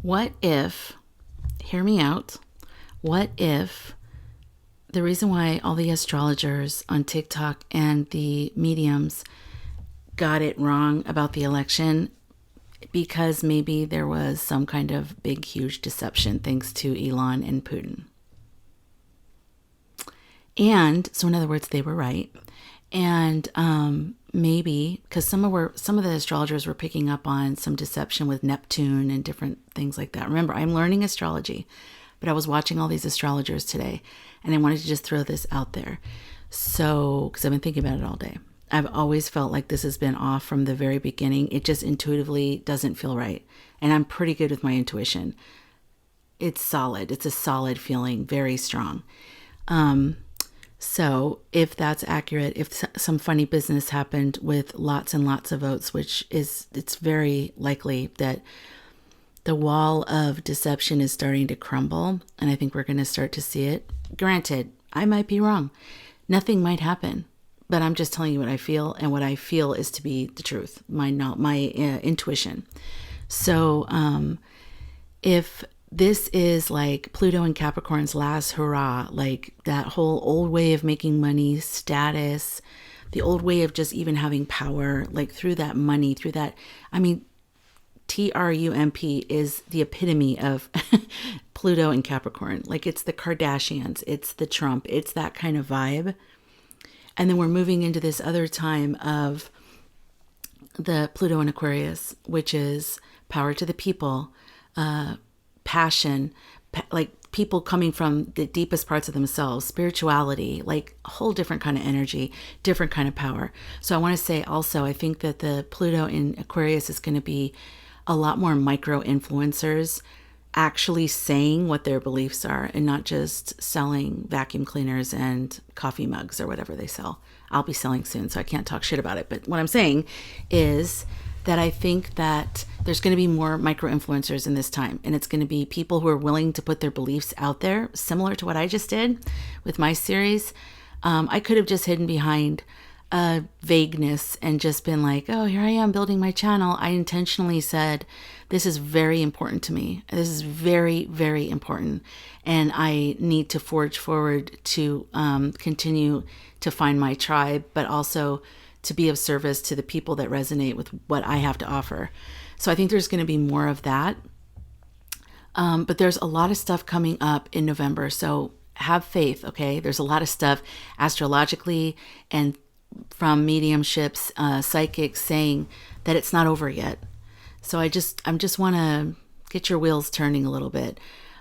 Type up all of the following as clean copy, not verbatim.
What if, hear me out, what if the reason why all the astrologers on TikTok and the mediums got it wrong about the election, because maybe there was some kind of big, huge deception thanks to Elon and Putin. And so in other words, they were right. And maybe because some of the astrologers were picking up on some deception with Neptune and different things like that. Remember, I'm learning astrology, but I was watching all these astrologers today, and I wanted to just throw this out there. So, because I've been thinking about it all day. I've always felt like this has been off from the very beginning. It just intuitively doesn't feel right. And I'm pretty good with my intuition. It's solid. It's a solid feeling, very strong. So if that's accurate, if some funny business happened with lots and lots of votes, it's very likely that the wall of deception is starting to crumble. And I think we're going to start to see it. Granted, I might be wrong. Nothing might happen, but I'm just telling you what I feel. And what I feel is to be the truth, my intuition. So if this is like Pluto and Capricorn's last hurrah, like that whole old way of making money, status, the old way of just even having power, like through that money, through that, I mean, Trump is the epitome of Pluto and Capricorn. Like it's the Kardashians, it's the Trump, it's that kind of vibe. And then we're moving into this other time of the Pluto and Aquarius, which is power to the people, passion, like people coming from the deepest parts of themselves, spirituality, like a whole different kind of energy, different kind of power. So I want to say also, I think that the Pluto in Aquarius is going to be a lot more micro influencers actually saying what their beliefs are and not just selling vacuum cleaners and coffee mugs or whatever they sell. I'll be selling soon, so I can't talk shit about it. But what I'm saying is that I think that there's going to be more micro influencers in this time. And it's going to be people who are willing to put their beliefs out there, similar to what I just did with my series. I could have just hidden behind vagueness and just been like, oh, here I am building my channel. I intentionally said, this is very important to me. This is very, very important. And I need to forge forward to continue to find my tribe, but also to be of service to the people that resonate with what I have to offer. So I think there's going to be more of that. But there's a lot of stuff coming up in November. So have faith, okay? There's a lot of stuff astrologically and from mediumships, psychics saying that it's not over yet. So I just want to get your wheels turning a little bit.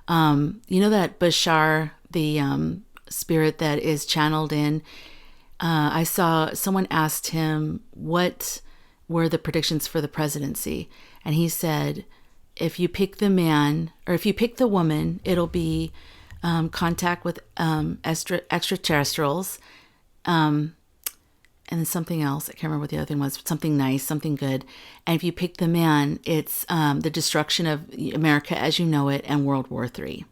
You know that Bashar, the spirit that is channeled in, I saw someone asked him what were the predictions for the presidency. And he said, if you pick the man or if you pick the woman, it'll be contact with extraterrestrials. And then something else, I can't remember what the other thing was, something nice, something good. And if you pick the man, it's the destruction of America as you know it and World War III.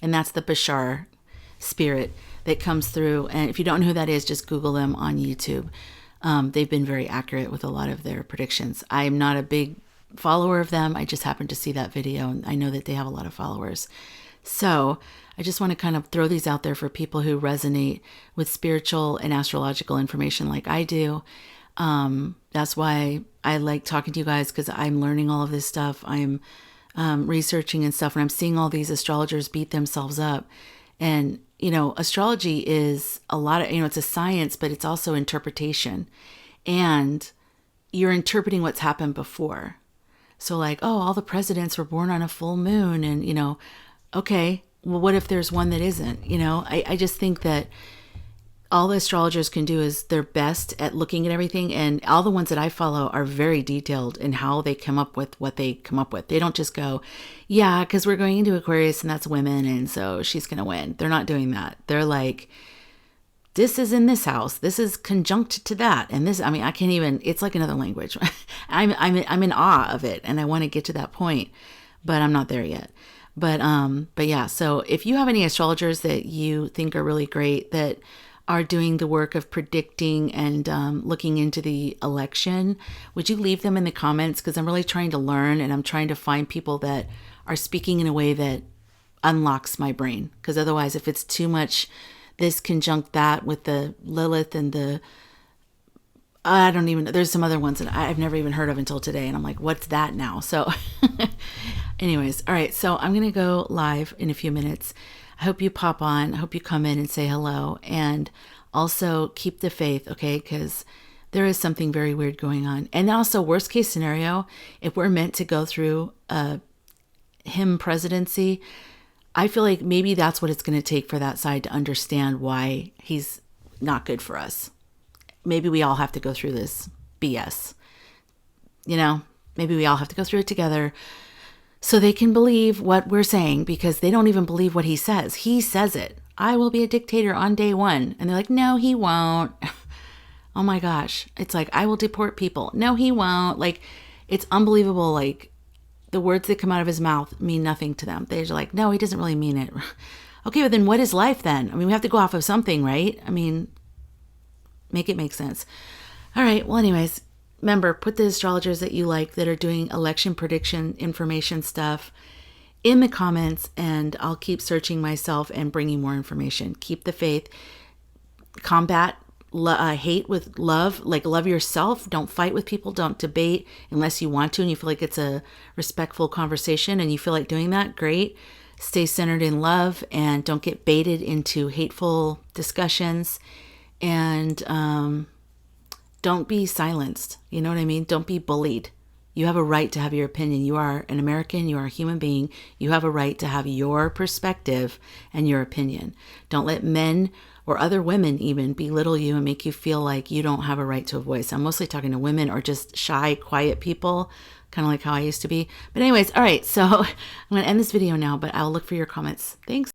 And that's the Bashar spirit that comes through. And if you don't know who that is, just Google them on YouTube. They've been very accurate with a lot of their predictions. I'm not a big follower of them. I just happened to see that video, and I know that they have a lot of followers. So I just want to kind of throw these out there for people who resonate with spiritual and astrological information like I do. That's why I like talking to you guys, because I'm learning all of this stuff. I'm researching and stuff, and I'm seeing all these astrologers beat themselves up. And, you know, astrology is a lot of, it's a science, but it's also interpretation. And you're interpreting what's happened before. So like, oh, all the presidents were born on a full moon, and, okay, well, what if there's one that isn't? I just think that all the astrologers can do is their best at looking at everything. And all the ones that I follow are very detailed in how they come up with what they come up with. They don't just go, yeah, because we're going into Aquarius and that's women, and so she's going to win. They're not doing that. They're like, this is in this house. This is conjunct to that. And this, I can't even, it's like another language. I'm in awe of it. And I want to get to that point, but I'm not there yet. But yeah, so if you have any astrologers that you think are really great that are doing the work of predicting and looking into the election, would you leave them in the comments? Because I'm really trying to learn, and I'm trying to find people that are speaking in a way that unlocks my brain. Because otherwise, if it's too much this conjunct that with the Lilith and the, I don't even know, there's some other ones that I've never even heard of until today. And I'm like, what's that now? So anyways, all right. So I'm going to go live in a few minutes. I hope you pop on. I hope you come in and say hello. And also keep the faith, okay? Because there is something very weird going on. And also, worst case scenario, if we're meant to go through him presidency, I feel like maybe that's what it's going to take for that side to understand why he's not good for us. Maybe we all have to go through this BS. You know, maybe we all have to go through it together so they can believe what we're saying, because they don't even believe what he says. He says it. I will be a dictator on day one. And they're like, no, he won't. Oh my gosh. It's like, I will deport people. No, he won't. Like, it's unbelievable. Like, the words that come out of his mouth mean nothing to them. They're like, no, he doesn't really mean it. Okay, but then what is life then? I mean, we have to go off of something, right? I mean, make it make sense. All right. Well, anyways, remember, put the astrologers that you like that are doing election prediction information stuff in the comments, and I'll keep searching myself and bringing more information. Keep the faith. Combat hate with love. Like, love yourself. Don't fight with people. Don't debate unless you want to and you feel like it's a respectful conversation and you feel like doing that. Great. Stay centered in love and don't get baited into hateful discussions. And don't be silenced. You know what I mean? Don't be bullied. You have a right to have your opinion. You are an American. You are a human being. You have a right to have your perspective and your opinion. Don't let men or other women even belittle you and make you feel like you don't have a right to a voice. I'm mostly talking to women or just shy, quiet people, kind of like how I used to be. But anyways, all right. So I'm going to end this video now, but I'll look for your comments. Thanks.